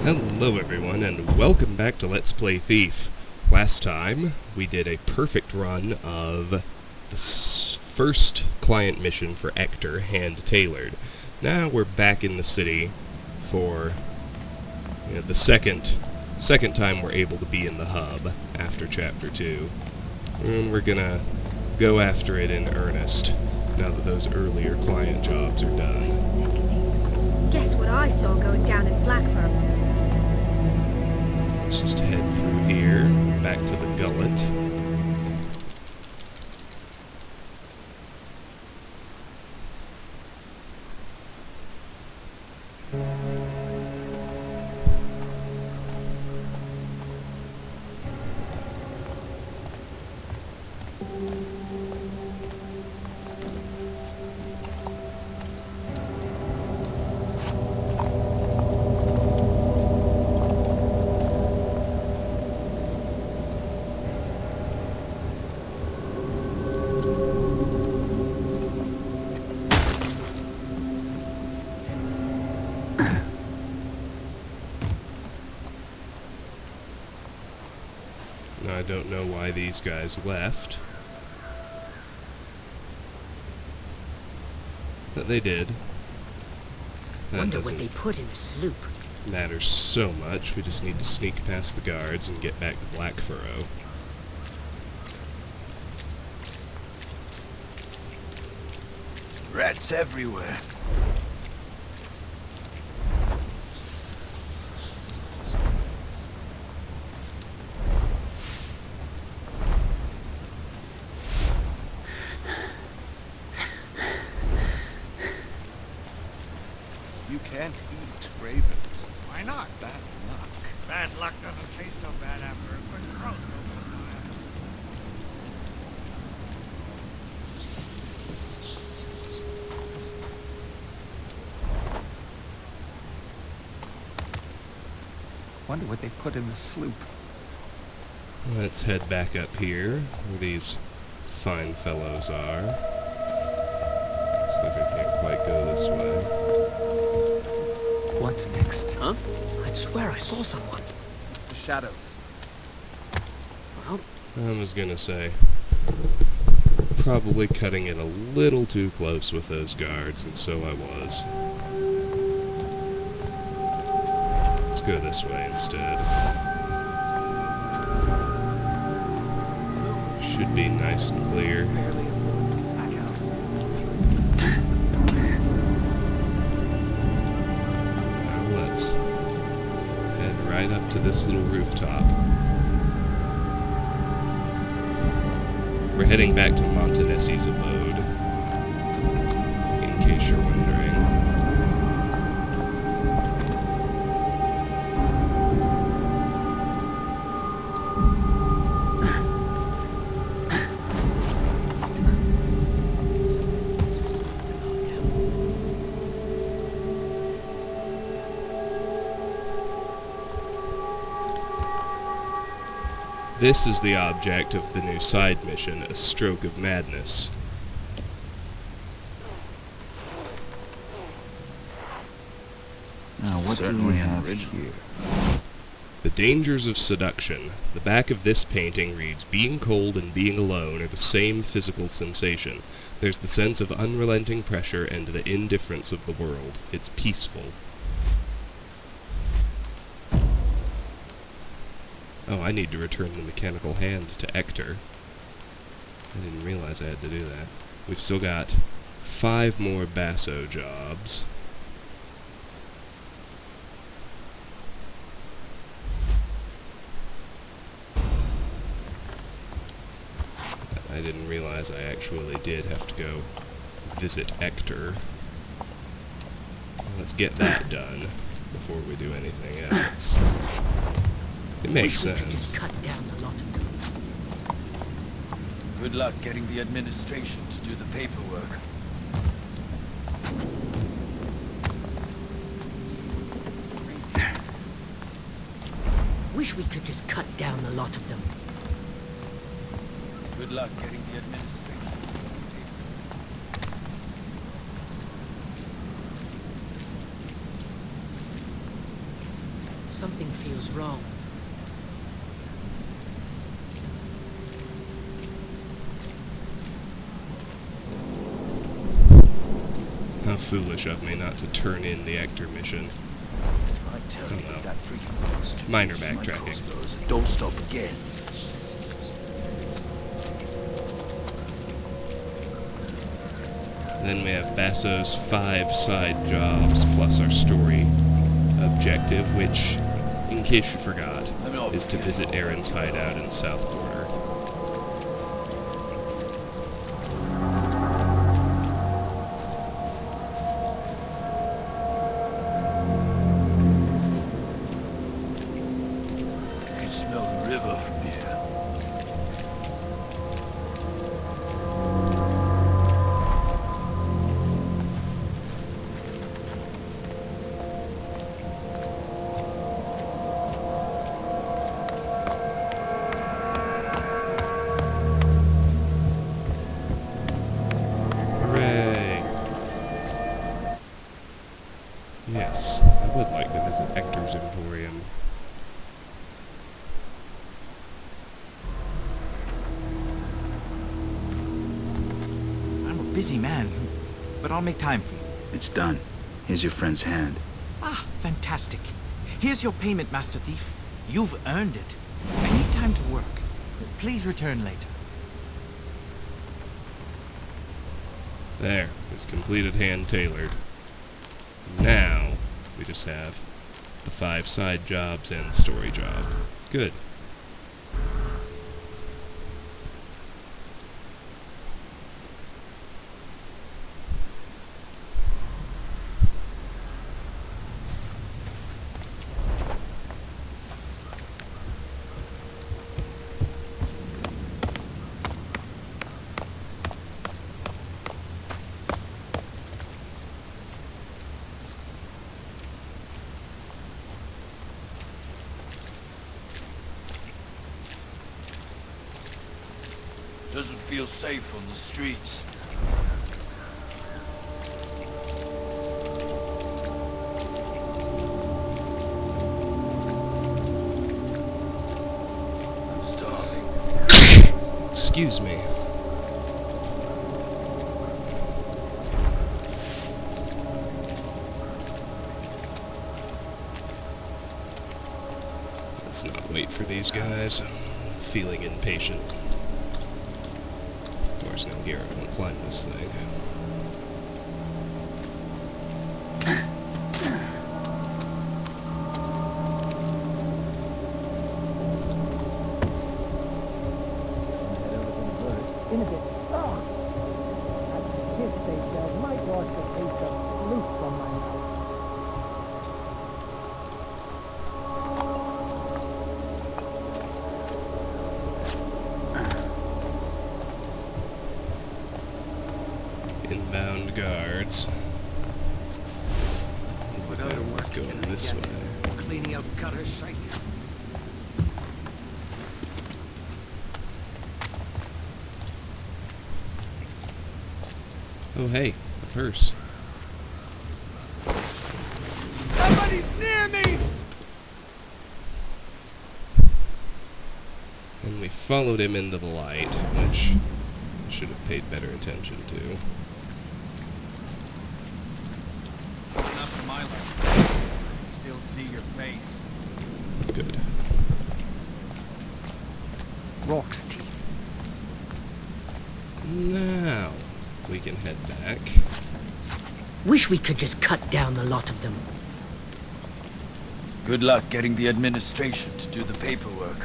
Hello everyone, and welcome back to Let's Play Thief. Last time, we did a perfect run of the first client mission for Ector, hand-tailored. Now we're back in the city for the second time we're able to be in the hub after Chapter 2. And we're gonna go after it in earnest, now that those earlier client jobs are done. Guess what I saw going down in Blackfur? Let's just head through here, back to the gullet. I don't know why these guys left. But they did. That Wonder what they put in the sloop. Matter so much. We just need to sneak past the guards and get back to Blackfurrow. Rats everywhere. You can't eat ravens. Why not? Bad luck. Bad luck doesn't taste so bad after a quick roast over the fire. Wonder what they put in the sloop. Let's head back up here, where these fine fellows are. Looks like I can't quite go this way. What's next? Huh? I'd swear I saw someone. It's the shadows. Well, I was gonna say, probably cutting it a little too close with those guards, and so I was. Let's go this way instead. Should be nice and clear. Barely aboard the snack house. Now let's head right up to this little rooftop. We're heading back to Montanesi's abode, in case you're wondering. This is the object of the new side mission, A Stroke of Madness. Now, what do we have here? The dangers of seduction. The back of this painting reads, "Being cold and being alone are the same physical sensation. There's the sense of unrelenting pressure and the indifference of the world. It's peaceful." Oh, I need to return the mechanical hand to Ector. I didn't realize I had to do that. We've still got 5 more basso jobs. I didn't realize I actually did have to go visit Ector. Let's get that done before we do anything else. It makes wish we could sense. just cut down a lot of them. Good luck getting the administration to do the paperwork. Wish we could just cut down a lot of them. Good luck getting the administration to do the paperwork. Something feels wrong. How foolish of me not to turn in the Ector mission. I tell Oh, you no. that freaking ghost. Minor My backtracking. crossbows. Don't stop again. Then we have Basso's 5 side jobs plus our story objective, which, in case you forgot, is to visit Aaron's hideout in the south quarter. You can smell the river from here. Hooray! Yes, I would like to visit Ector's Emporium. I'm a busy man, but I'll make time for you. It's done. Here's your friend's hand. Ah, fantastic. Here's your payment, Master Thief. You've earned it. I need time to work. Please return later. There, it's completed hand tailored. Now, we just have the 5 side jobs and the story job. Good. Doesn't feel safe on the streets. I'm starving. Excuse me. Let's not wait for these guys. I'm feeling impatient. Door's no here. I don't climb this thing. In a bit. Oh! I anticipate that might wash the taste of loose from my mouth. Inbound guards. What other work Going can I this get? way. Cleaning out gutter site. Oh hey, a purse. Somebody's near me! And we followed him into the light, which I should have paid better attention to. Enough of my life. I can still see your face. Good. Rocks teeth. Now we can head back. Wish we could just cut down the lot of them. Good luck getting the administration to do the paperwork.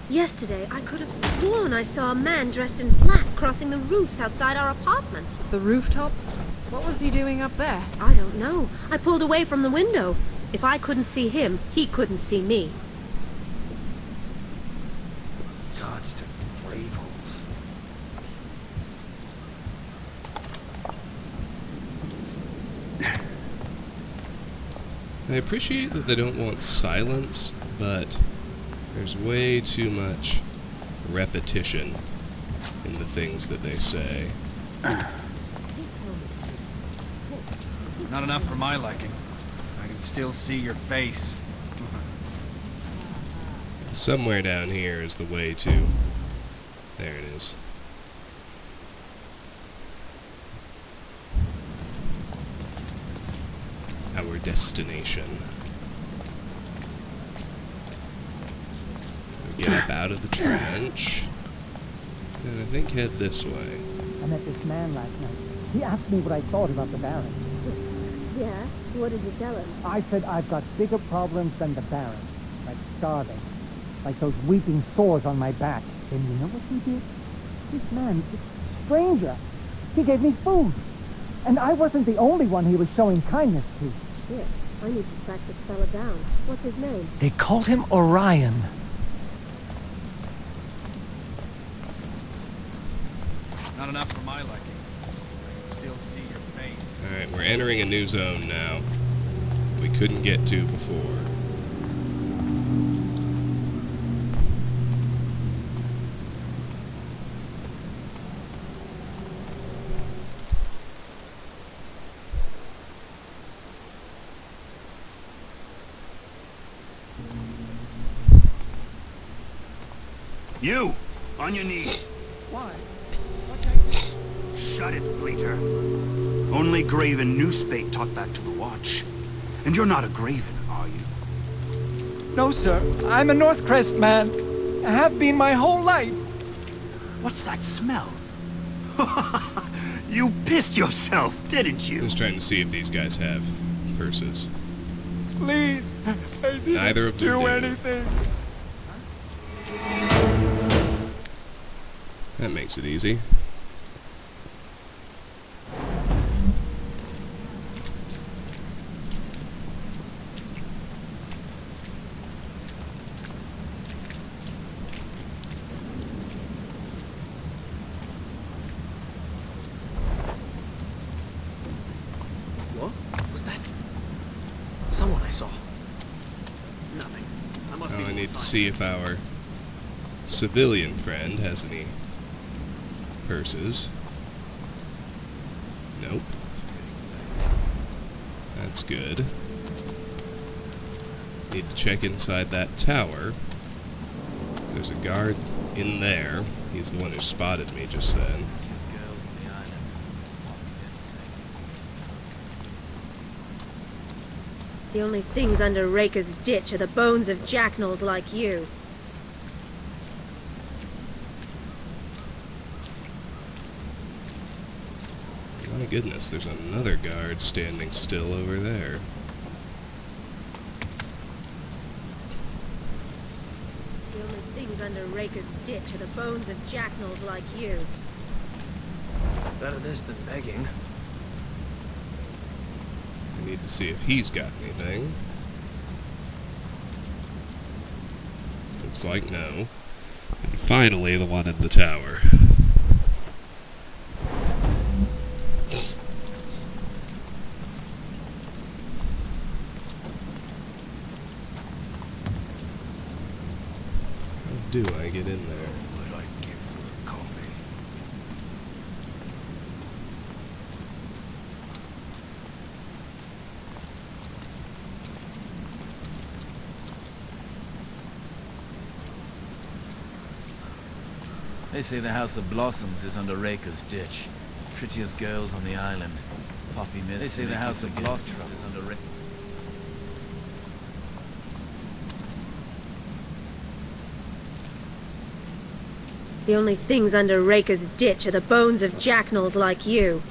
Yesterday, I could have sworn I saw a man dressed in black crossing the roofs outside our apartment. The rooftops? What was he doing up there? I don't know. I pulled away from the window. If I couldn't see him, he couldn't see me. Gods to grave holes. I appreciate that they don't want silence, but there's way too much repetition in the things that they say. Not enough for my liking. I can still see your face. Somewhere down here is the way to... There it is. Our destination. We get up out of the trench. And I think head this way. I met this man last night. He asked me what I thought about the Baron. Yeah? What did you tell him? I said I've got bigger problems than the Baron. Like starving. Like those weeping sores on my back. And you know what he did? This man, this stranger, he gave me food. And I wasn't the only one he was showing kindness to. Shit, I need to track this fella down. What's his name? They called him Orion. Not enough for my liking. I can still see your face. Alright, we're entering a new zone now. We couldn't get to before. You! On your knees! Why? Shut it, Bleater. Only Graven Newspate taught that to the Watch. And you're not a Graven, are you? No, sir. I'm a Northcrest man. I have been my whole life. What's that smell? You pissed yourself, didn't you? Just trying to see if these guys have purses. Please. I didn't Neither of them do do. anything. That makes it easy. What was that? Someone I saw. Nothing. I must Oh, be I need to fine. see if our civilian friend has any purses. Nope. That's good. Need to check inside that tower. There's a guard in there. He's the one who spotted me just then. The only things under Raker's ditch are the bones of jacknals like you. My goodness, there's another guard standing still over there. The only things under Raker's ditch are the bones of jacknals like you. Better this than begging. I need to see if he's got anything. Looks like no. And finally, the one in the tower. How do I get in there? What I'd give for a coffee. They say the House of Blossoms is under Raker's ditch. Prettiest girls on the island. Poppy Miss. They say the House of Blossoms is under Raker's. The only things under Raker's ditch are the bones of jacknals like you.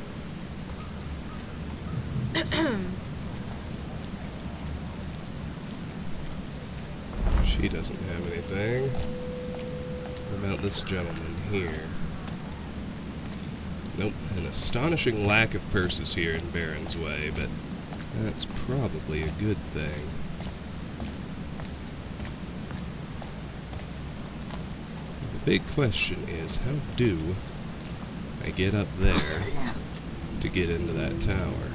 She doesn't have anything. What about this gentleman here? Nope, an astonishing lack of purses here in Baron's Way, but that's probably a good thing. The big question is, how do I get up there to get into that tower?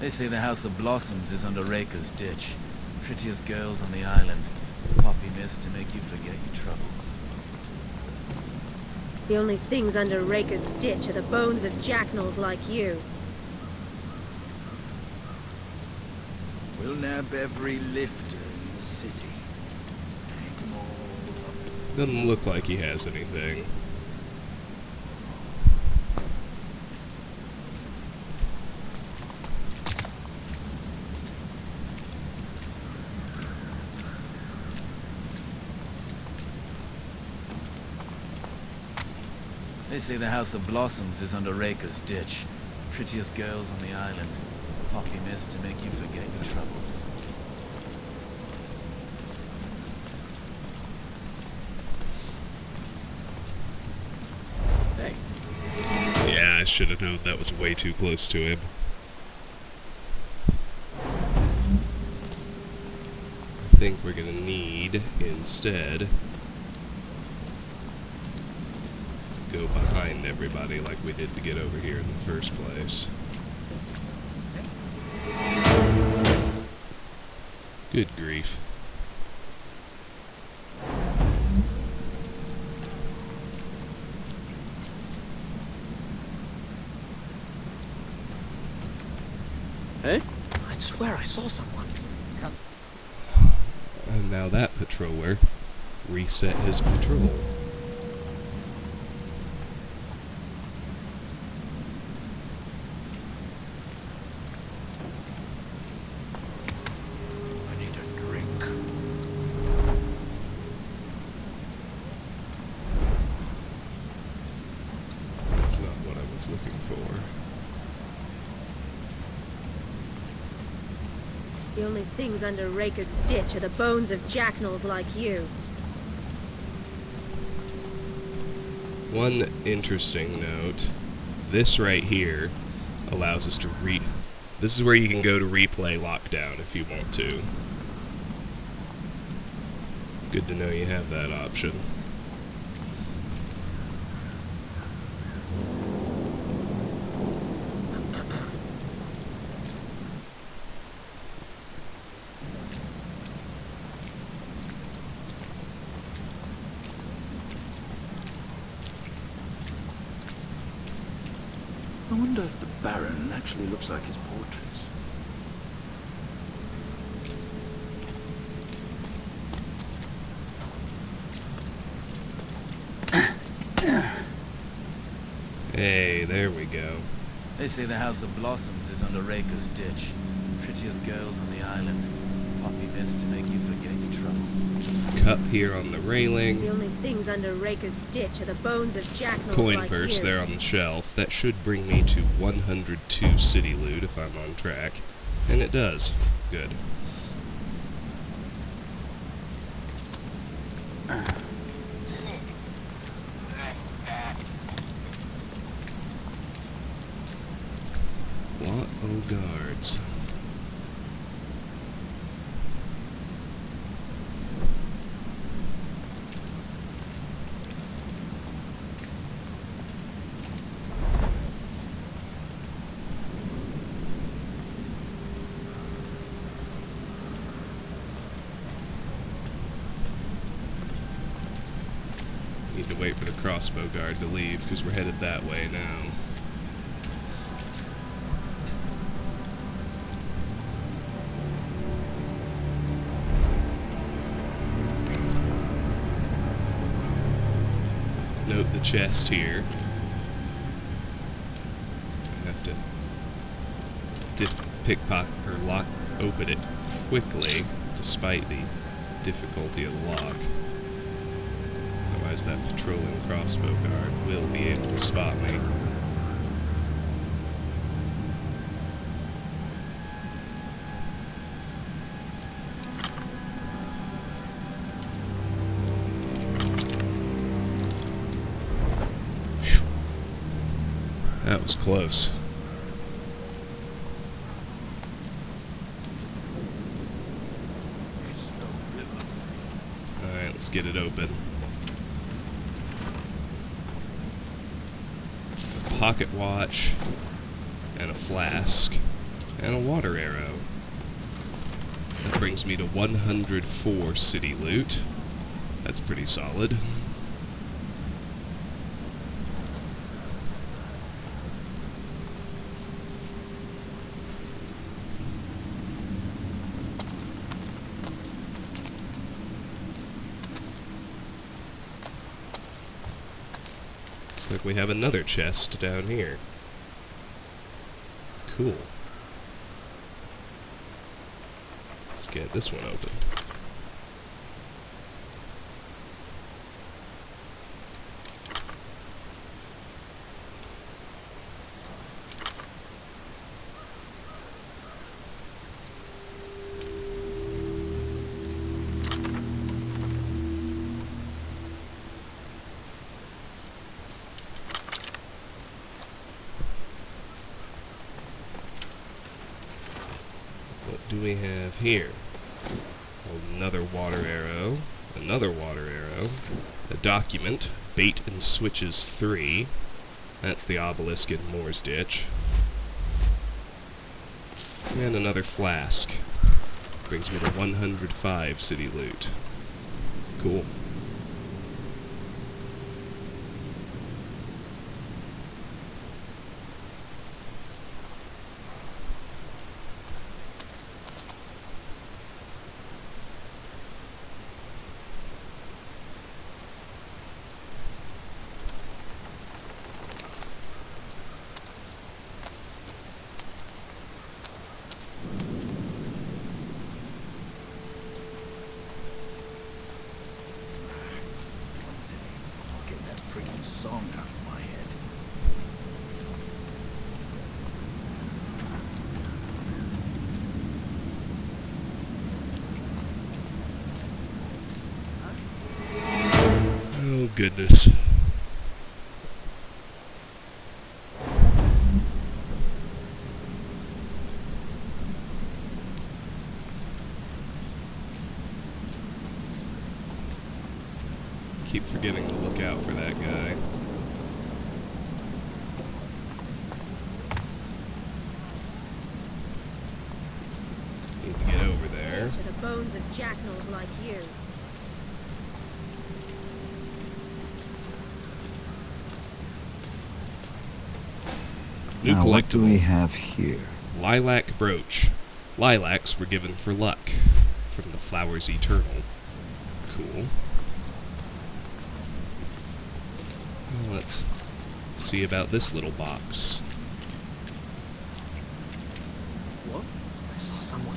They say the House of Blossoms is under Raker's ditch. Prettiest girls on the island. Poppy mist to make you forget your troubles. The only things under Raker's ditch are the bones of jacknals like you. We'll nab every lifter in the city. Hang them all up. Doesn't look like he has anything. They say the House of Blossoms is under Raker's ditch. Prettiest girls on the island. Poppy mist to make you forget your troubles. Hey. Yeah, I should have known that was way too close to him. I think we're gonna need, instead, go behind everybody like we did to get over here in the first place. Good grief. Hey? I'd swear I saw someone. And now that patroller reset his patrol. Looking for. The only things under Raker's ditch are the bones of jacknals like you. One interesting note, this right here allows us to this is where you can go to replay Lockdown if you want to. Good to know you have that option. I wonder if the Baron actually looks like his portraits. Hey, there we go. They say the House of Blossoms is under Raker's ditch. Prettiest girls on the island. Poppy mist to make you forget your troubles. Cup here on the railing. The only things under Raker's ditch are the bones of jacknals Coin like purse you. there on the shelf. That should bring me to 102 city loot if I'm on track. And it does. Good. Lot of guards. Need to wait for the crossbow guard to leave because we're headed that way now. Note the chest here. I have to pickpocket or open it quickly, despite the difficulty of the lock. Otherwise, that patrolling crossbow guard will be able to spot me. That was close. Alright, let's get it open. A pocket watch, and a flask, and a water arrow. That brings me to 104 city loot. That's pretty solid. Looks like we have another chest down here. Cool. Let's get this one open. What do we have here? Another water arrow, another water arrow, a document, Bait and Switches 3. That's the obelisk in Moore's Ditch. And another flask. Brings me to 105 city loot. Cool. Song out of my head. Oh goodness. Keep forgetting to look out for that guy. Need to get over there. To the bones of jackals like you. New Now, what do we collectible. have here? Lilac brooch. Lilacs were given for luck. From the flowers eternal. Cool. Well, let's see about this little box. What? I saw someone.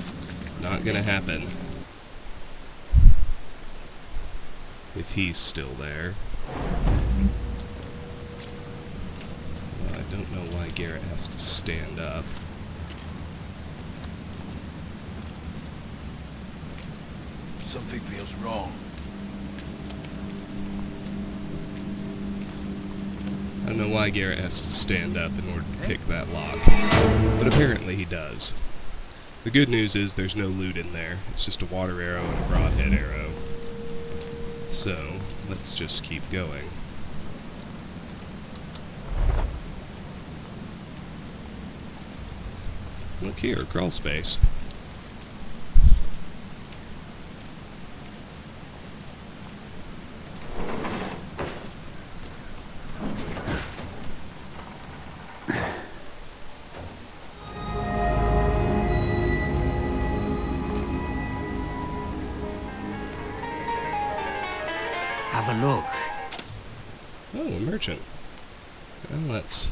Not gonna happen. If he's still there. Well, I don't know why Garrett has to stand up. Something feels wrong. I don't know why Garrett has to stand up in order to pick that lock, but apparently he does. The good news is there's no loot in there. It's just a water arrow and a broadhead arrow. So, let's just keep going. Look here, crawl space. Have a look. Oh, a merchant. Well, let's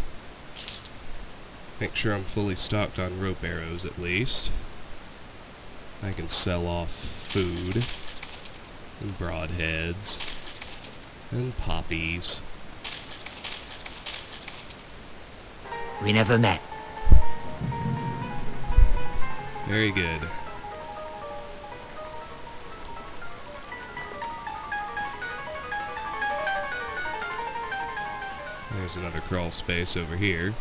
make sure I'm fully stocked on rope arrows at least. I can sell off food, and broadheads, and poppies. We never met. Very good. There's another crawl space over here.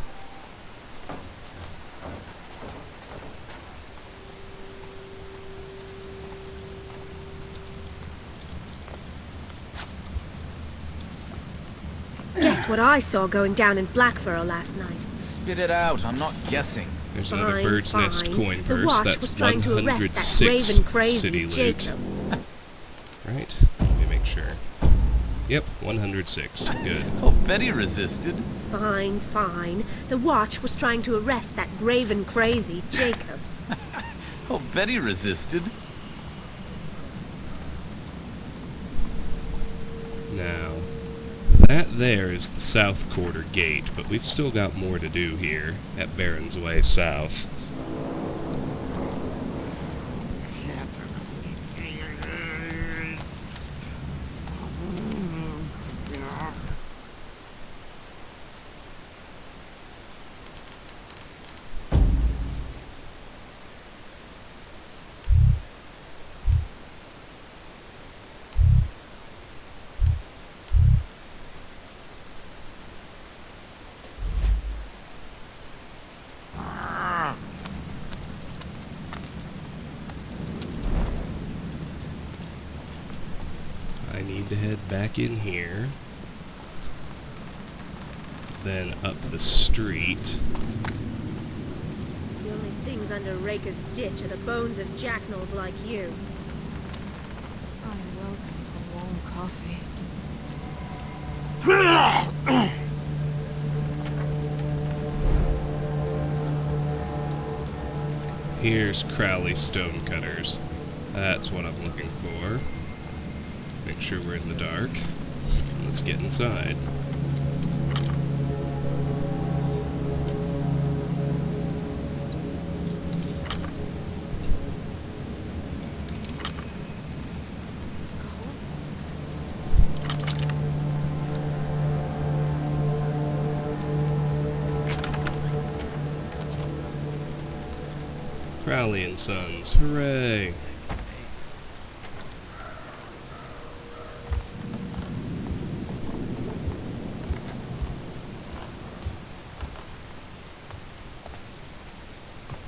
Guess what I saw going down in Blackfurrow last night? Spit it out, I'm not guessing. There's another Fine, bird's nest fine. coin The purse. watch That's was trying to arrest that 106 raven crazy city loot. Jacob. Right? Let me make sure. Yep, 106. Good. Oh, Betty resisted. Fine, fine. The watch was trying to arrest that raven crazy Jacob. Oh, Betty resisted. Now, that there is the south quarter gate, but we've still got more to do here at Baron's Way South. I need to head back in here, then up the street. The only things under Raker's ditch are the bones of jacknals like you. I welcome some warm coffee. Here's Crowley Stonecutters. That's what I'm looking for. Make sure we're in the dark. Let's get inside. Crowley and Sons, hooray!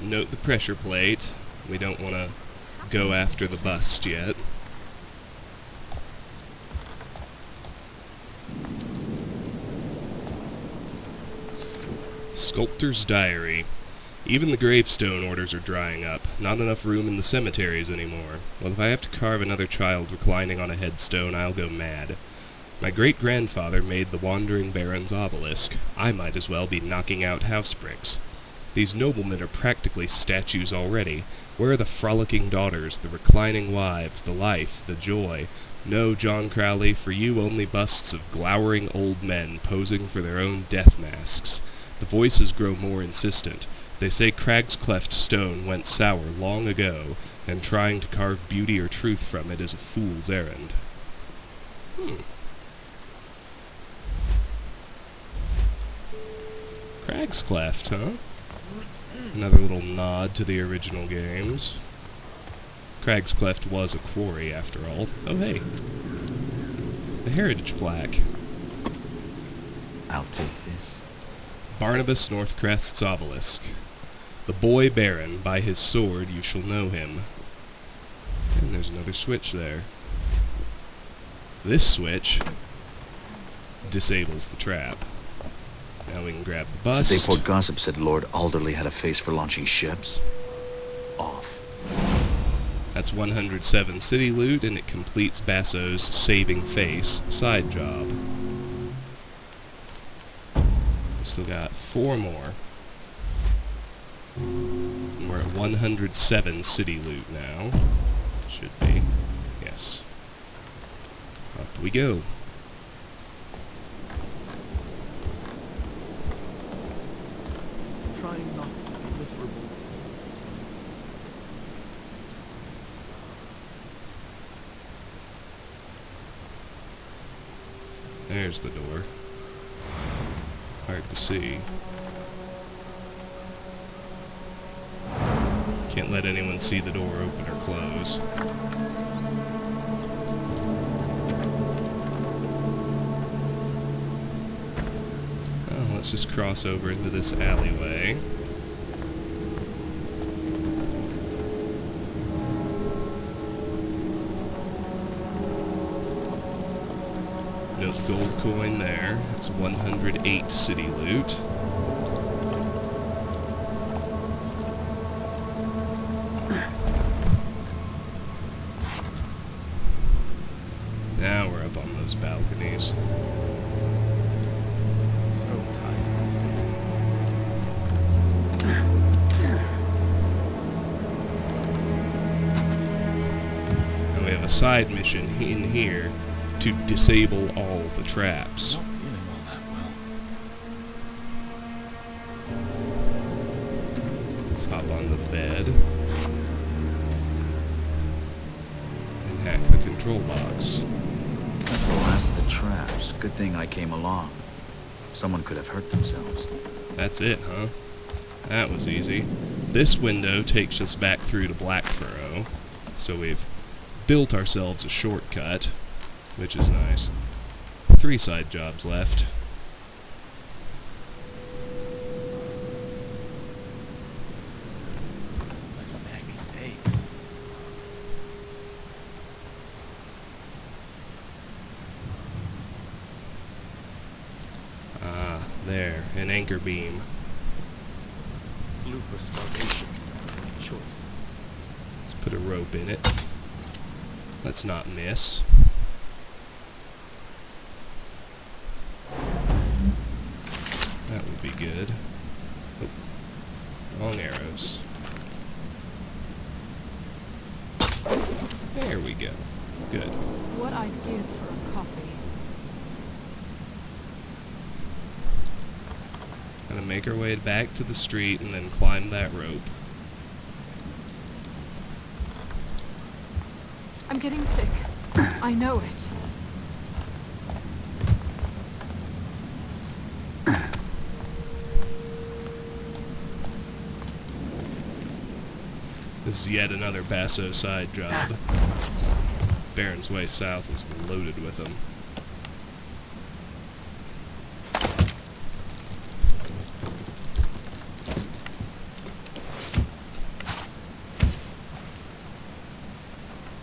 Note the pressure plate. We don't want to go after the bust yet. Sculptor's Diary. Even the gravestone orders are drying up. Not enough room in the cemeteries anymore. Well, if I have to carve another child reclining on a headstone, I'll go mad. My great-grandfather made the Wandering Baron's obelisk. I might as well be knocking out house bricks. These noblemen are practically statues already. Where are the frolicking daughters, the reclining wives, the life, the joy? No, John Crowley, for you only busts of glowering old men posing for their own death masks. The voices grow more insistent. They say Crag's cleft stone went sour long ago, and trying to carve beauty or truth from it is a fool's errand. Crag's cleft, huh? Another little nod to the original games. Crag's Cleft was a quarry, after all. Oh, hey. The heritage plaque. I'll take this. Barnabas Northcrest's obelisk. The boy Baron, by his sword you shall know him. And there's another switch there. This switch disables the trap. Now we can grab the bust. Bayport gossip said Lord Alderley had a face for launching ships. Off. That's 107 city loot, and it completes Basso's saving face side job. We still got 4 more. And we're at 107 city loot now. Should be. Yes. Up we go. Trying not to be miserable. There's the door. Hard to see. Can't let anyone see the door open or close. Oh, let's just cross over into this alleyway. No gold coin there. It's 108 city loot. those balconies. So tight these days. And we have a side mission in here to disable all the traps. Not feeling all that well. Let's hop on the bed and hack the control box. Blast the traps. Good thing I came along. Someone could have hurt themselves. That's it, huh? That was easy. This window takes us back through to Blackfurrow, so we've built ourselves a shortcut, which is nice. 3 side jobs left. Let's make mistakes. Ah, there, an anchor beam. Sloop or starvation. Choice. Let's put a rope in it. Let's not miss. That would be good. Oh, wrong arrows. There we go. Good. What I'd give for a coffee. Gonna make our way back to the street and then climb that rope. I'm getting sick. I know it. This is yet another Basso side job. Baron's Way South was loaded with them.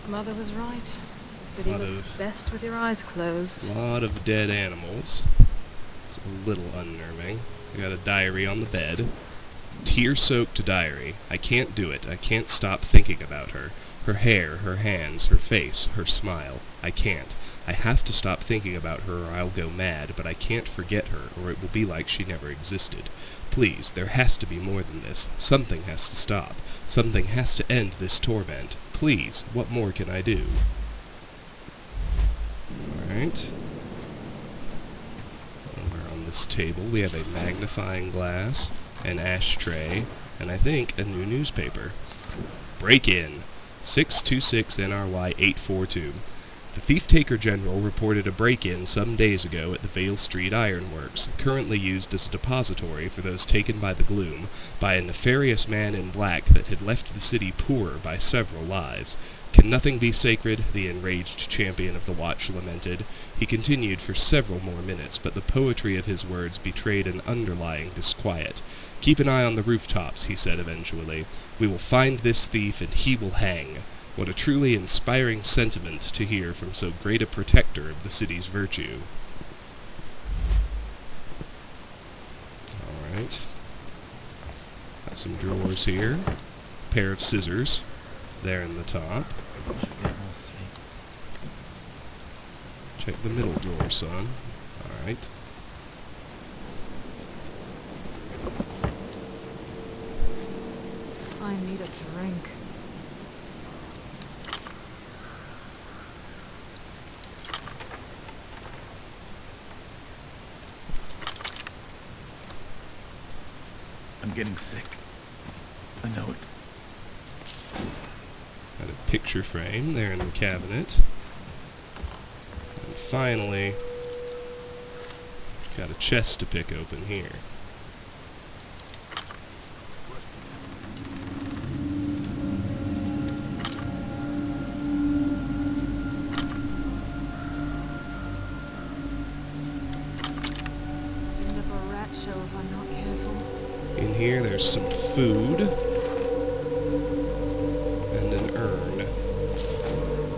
Mother was right. The city looks best with your eyes closed. A lot of dead animals. It's a little unnerving. I got a diary on the bed. Tear-soaked diary. I can't do it. I can't stop thinking about her. Her hair, her hands, her face, her smile. I can't. I have to stop thinking about her or I'll go mad, but I can't forget her, or it will be like she never existed. Please, there has to be more than this. Something has to stop. Something has to end this torment. Please, what more can I do? Alright. Over on this table we have a magnifying glass, an ashtray, and I think a new newspaper. Break-in. 626 NRY 842. The Thief-Taker General reported a break-in some days ago at the Vale Street Ironworks, currently used as a depository for those taken by the gloom, by a nefarious man in black that had left the city poorer by several lives. Can nothing be sacred? The enraged champion of the watch lamented. He continued for several more minutes, but the poetry of his words betrayed an underlying disquiet. Keep an eye on the rooftops, he said eventually. We will find this thief and he will hang. What a truly inspiring sentiment to hear from so great a protector of the city's virtue. Alright. Got some drawers here. Pair of scissors. There in the top. Check the middle drawer, son. Alright. I need a drink. I'm getting sick. I know it. Got a picture frame there in the cabinet. And finally, got a chest to pick open here. End up a rat show if I'm not careful. In here, there's some food and an urn,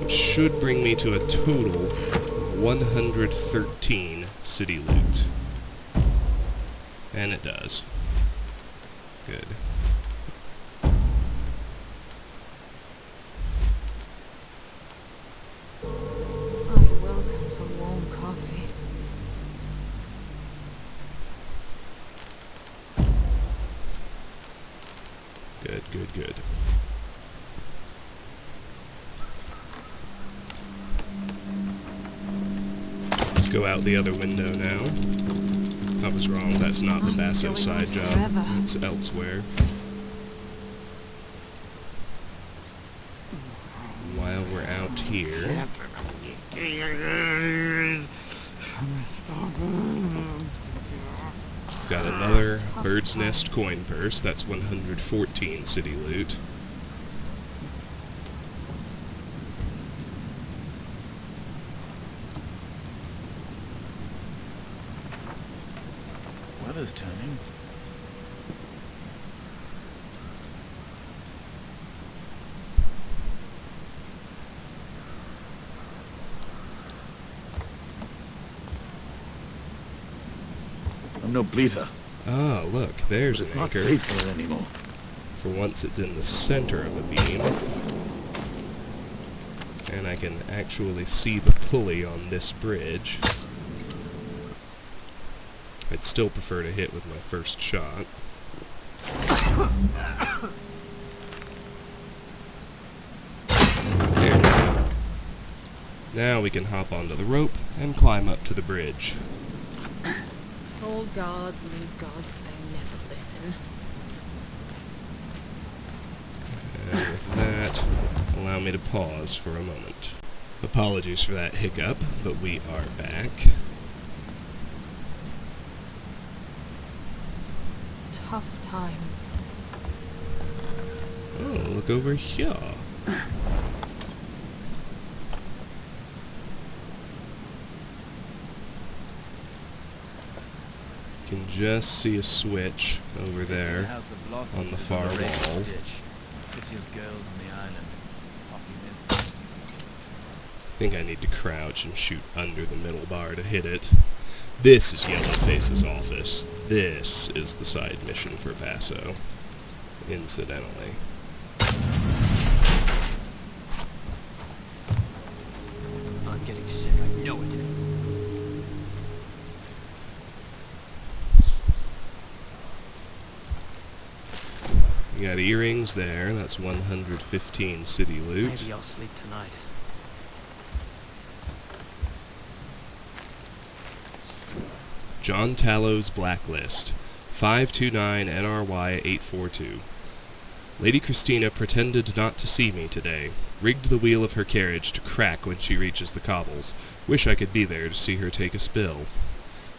which should bring me to a total of 113 city loot. And it does. Good. I'd welcome some warm go out the other window now. I was wrong, that's not the Basso side job. It's elsewhere. While we're out here... Got another bird's nest coin purse. That's 114 city loot. Weather's turning. I'm no bleeder. Ah, look, there's But it's an not anchor. safe there anymore. For once it's in the center of a beam. And I can actually see the pulley on this bridge. I'd still prefer to hit with my first shot. There we go. Now we can hop onto the rope and climb up to the bridge. Old gods, new gods, they never listen. And with that, allow me to pause for a moment. Apologies for that hiccup, but we are back. Tough times. Oh, look over here. You can just see a switch over there on the far wall. Prettiest girls on the island. Poppy mist. I think I need to crouch and shoot under the middle bar to hit it. This is Yellowface's office. This is the side mission for Basso, incidentally. I'm getting sick, I know it. You got earrings there, that's 115 city loot. Maybe I'll sleep tonight. John Tallow's Blacklist, 529 NRY 842. Lady Christina pretended not to see me today. Rigged the wheel of her carriage to crack when she reaches the cobbles. Wish I could be there to see her take a spill.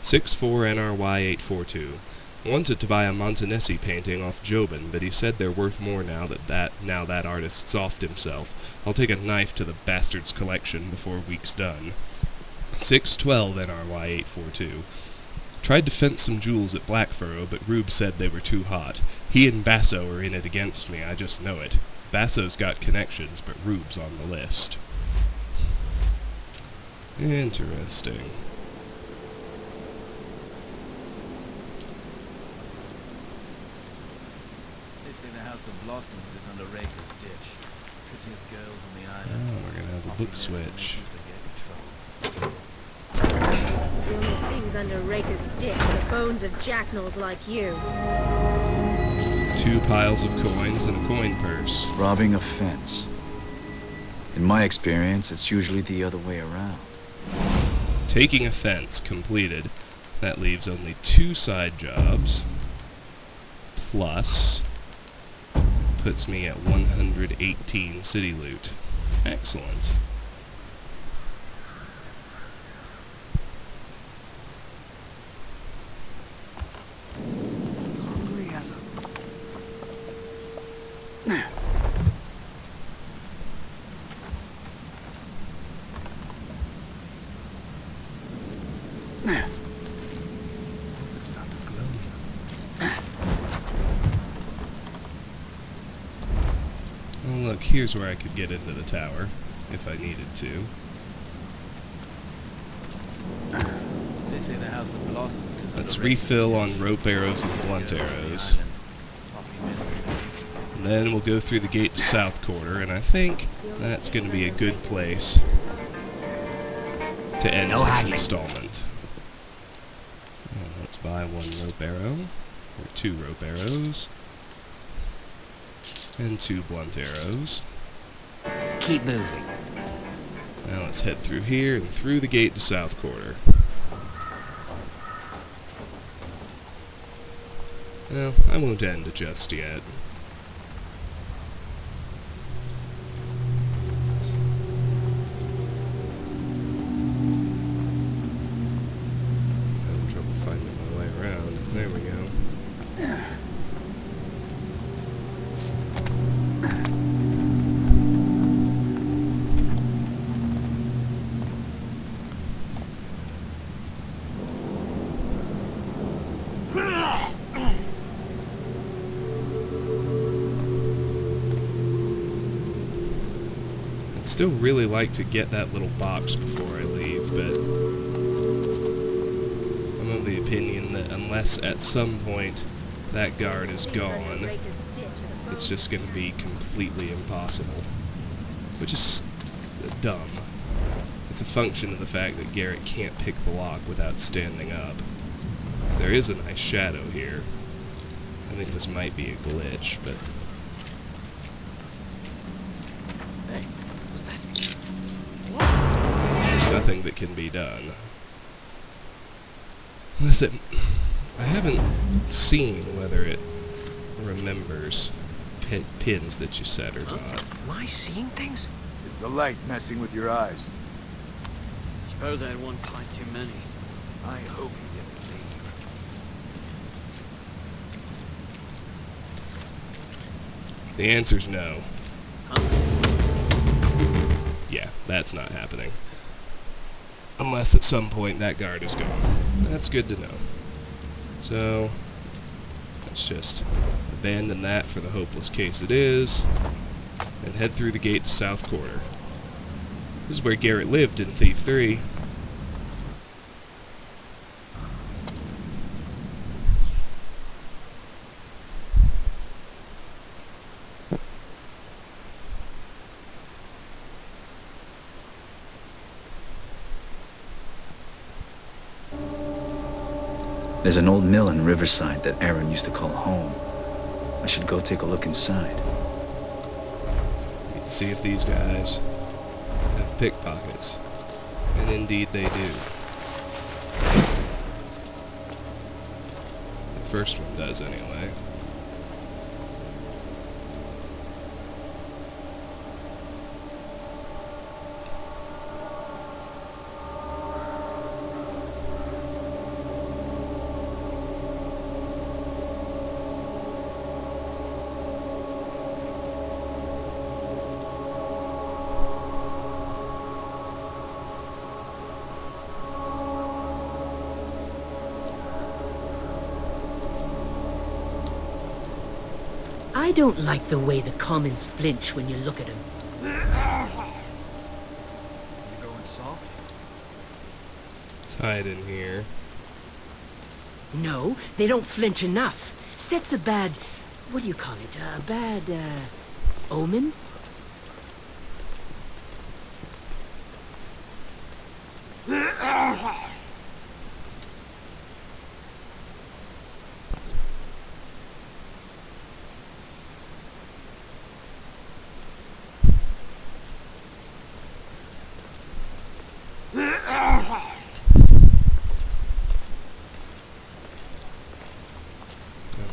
64 NRY 842. Wanted to buy a Montanesi painting off Jobin, but he said they're worth more now that artist's offed himself. I'll take a knife to the bastard's collection before week's done. 612 NRY 842. Tried to fence some jewels at Blackfurrow, but Rube said they were too hot. He and Basso are in it against me, I just know it. Basso's got connections, but Rube's on the list. Interesting. They say the House of Blossoms is under Raker's ditch. Prettiest girls on the island. Oh, we're gonna have a Poppy book mist to make switch. you forget your troubles. The only things under Raker's dick are the bones of jacknals like you. 2 piles of coins and a coin purse. Robbing a fence. In my experience, it's usually the other way around. Taking a fence completed. That leaves only 2 side jobs. Plus, puts me at 118 city loot. Excellent. Hungry as a... It's not a glow. Oh look, here's where I could get into the tower, if I needed to. They say the House of Blossoms is Let's under Raker's refill on ditch. rope arrows and Prettiest blunt girls on the arrows. island. Poppy mist to make you forget And then we'll go through the gate to South Quarter, and I think that's going to be a good place to end this installment. Let's buy 1 rope arrow, or 2 rope arrows, and 2 blunt arrows. Keep moving. Now let's head through here and through the gate to South Quarter. Well, I won't end just yet. Having trouble finding my way around. There we go. I'd still really like to get that little box before I leave, but I'm of the opinion that unless at some point that guard is gone, it's just going to be completely impossible. Which is dumb. It's a function of the fact that Garrett can't pick the lock without standing up. There is a nice shadow here. I think this might be a glitch, but... Hey, what's that? There's nothing that can be done. Listen, I haven't seen whether it remembers pins that you set or not. Am I seeing things? It's the light messing with your eyes. Suppose I had one pint too many. I hope you didn't leave. The answer's no. Huh? Yeah, that's not happening. Unless at some point that guard is gone. That's good to know. So, let's just abandon that for the hopeless case it is, and head through the gate to South Quarter. This is where Garrett lived in Thief 3. There's an old mill in Riverside that Aaron used to call home. I should go take a look inside. Need to see if these guys have pickpockets. And indeed they do. The first one does anyway. I don't like the way the commons flinch when you look at them. You going soft? Let's hide in here. No, they don't flinch enough. Sets a bad... what do you call it? A bad, omen?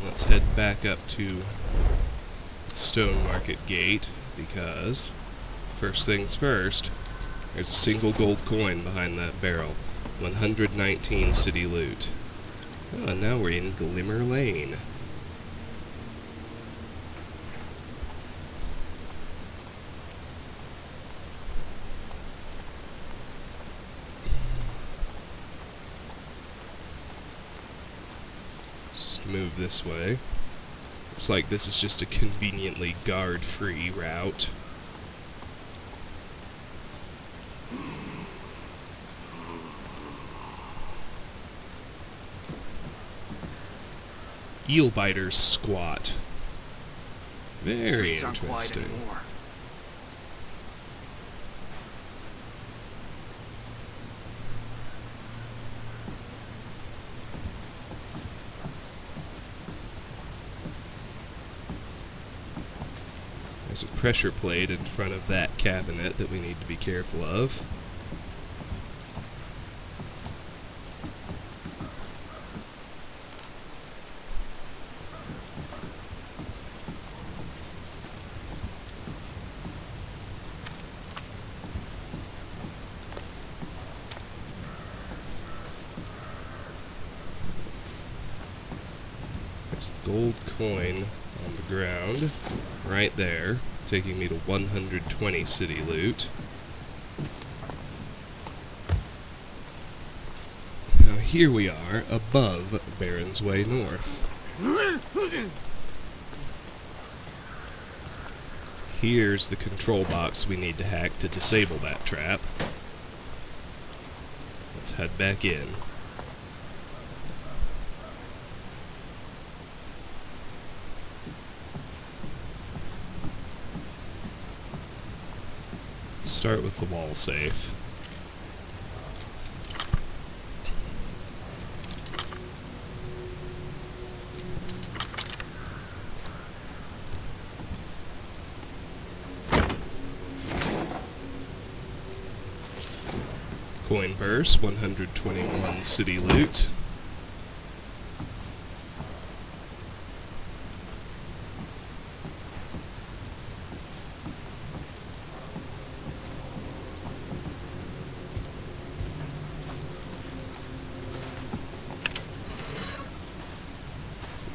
Let's head back up to Stonemarket gate, because first things first, there's a single gold coin behind that barrel. 119 city loot. Oh, and now we're in Glimmer Lane. Move this way. Looks like this is just a conveniently guard-free route. Eel biters squat. Very interesting. There's a pressure plate in front of that cabinet that we need to be careful of. gold coin on the ground, right there, taking me to 120 city loot. Now here we are, above Baron's Way North. Here's the control box we need to hack to disable that trap. Let's head back in. Start with the wall safe. Coin purse, 121 city loot.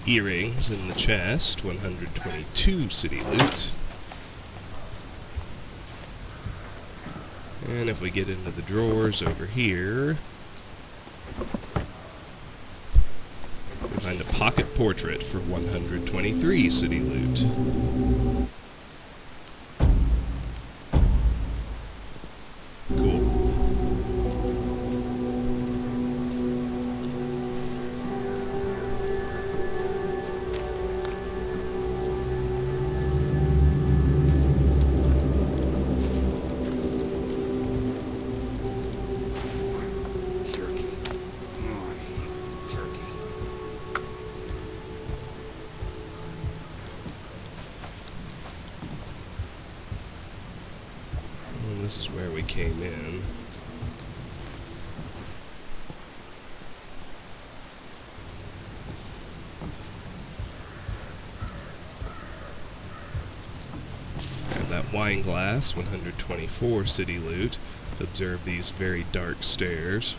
Earrings in the chest, 122 city loot. And if we get into the drawers over here, we find a pocket portrait for 123 city loot. Cool. This is where we came in. Grab that wine glass, 124 city loot. Observe these very dark stairs.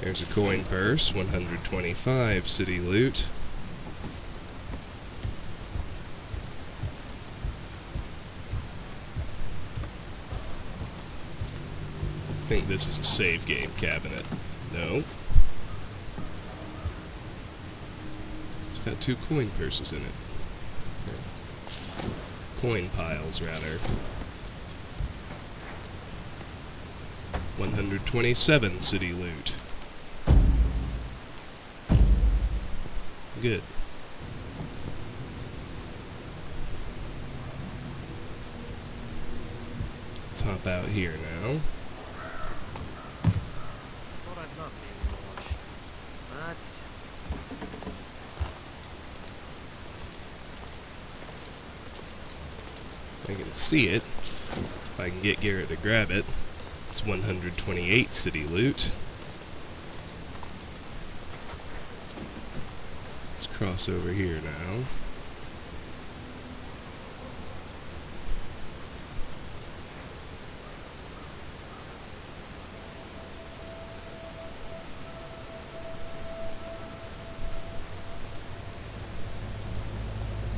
There's a coin purse, 125 city loot. I think this is a save game cabinet. No. It's got two coin purses in it. Coin piles, rather. 127 city loot. Good. Let's hop out here now. I can see it. If I can get Garrett to grab it. It's 128 city loot. Let's cross over here now.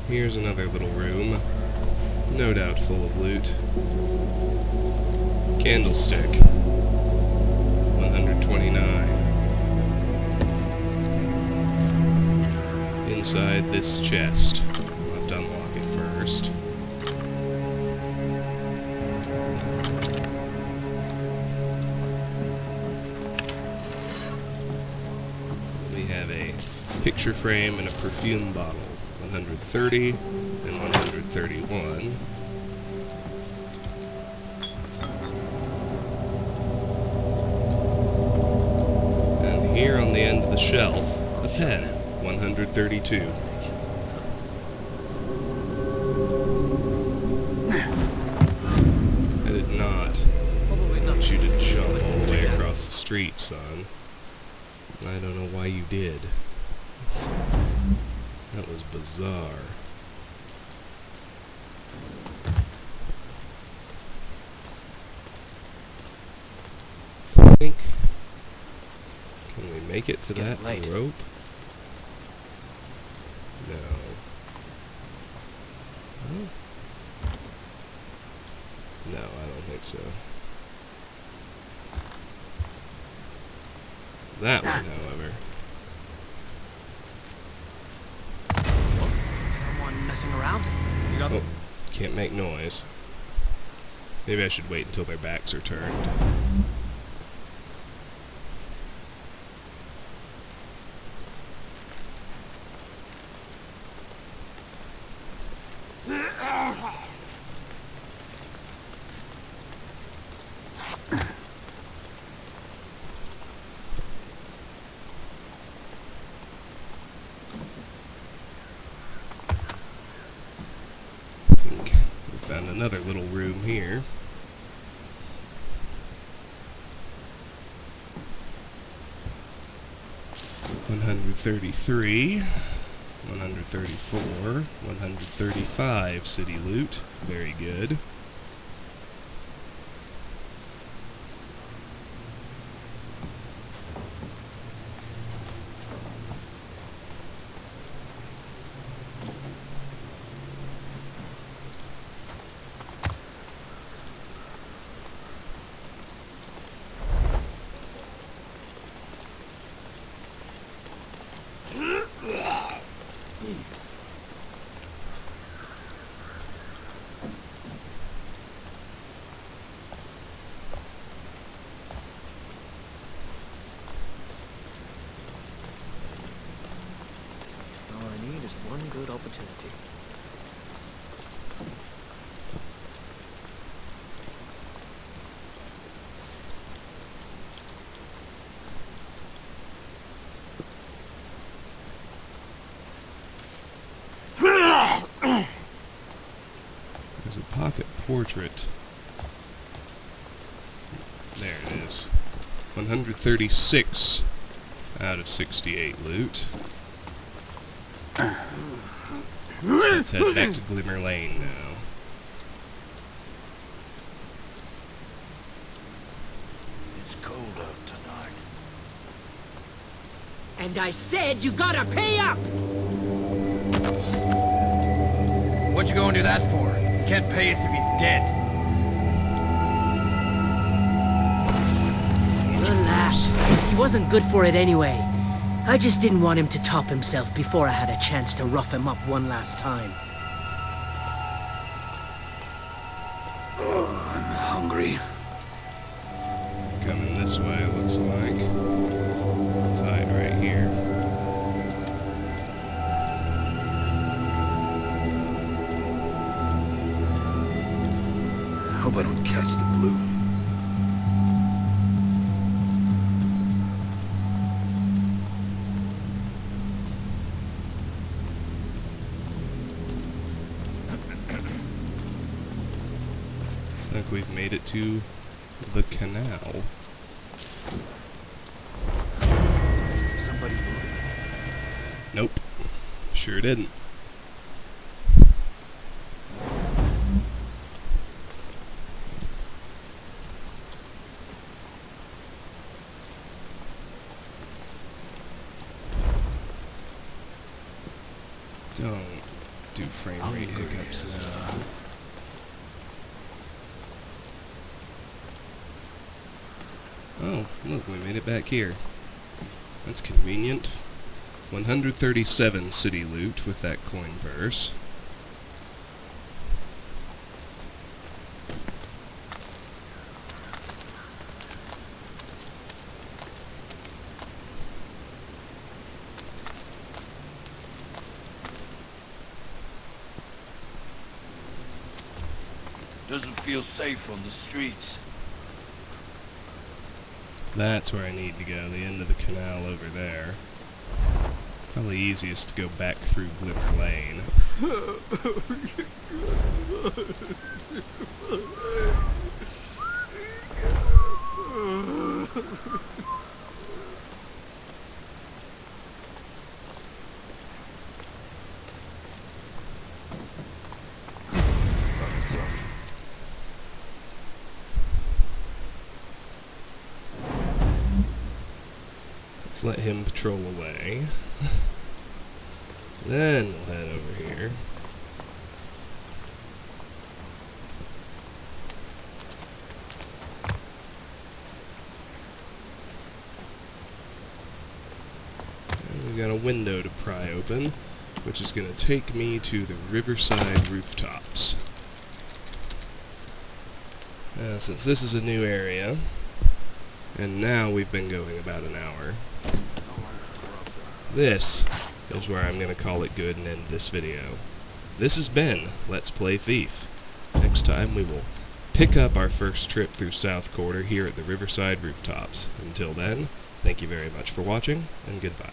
Here's another little room. No doubt full of loot. Candlestick. 129. Inside this chest. We'll have to unlock it first. We have a picture frame and a perfume bottle. 130 and 131. And here on the end of the shelf, a pen, 132. I did not want you to jump all the way across the street, son. I don't know why you did. That was bizarre. I think make it to that rope? No. Huh? No, I don't think so. That one, however. Someone messing around? Oh, can't make noise. Maybe I should wait until their backs are turned. Found another little room here. $133, $134, $135 city loot. Very good. All I need is one good opportunity. There's a pocket portrait. There it is. 136 out of 68 loot. Let's head back to Glimmer Lane now. It's cold out tonight. And I said you gotta pay up! What you going to do that for? He can't pay us if he's dead. Relax. He wasn't good for it anyway. I just didn't want him to top himself before I had a chance to rough him up one last time. Oh, I'm hungry. Coming this way, looks like. Let's hide right here. Hope I don't catch the blue. Looks like we've made it to the canal. I see somebody moving. Nope. Sure didn't. Don't do frame rate hiccups now. Oh, look, we made it back here. That's convenient. 137 city loot with that coin purse. Doesn't feel safe on the streets. That's where I need to go, the end of the canal over there. Probably easiest to go back through Glimmer Lane. Let's let him patrol away. Then we'll head over here. And we've got a window to pry open, which is going to take me to the riverside rooftops. Now, since this is a new area, and now we've been going about an hour, this is where I'm going to call it good and end this video. This has been Let's Play Thief. Next time we will pick up our first trip through South Quarter here at the Riverside Rooftops. Until then, thank you very much for watching, and goodbye.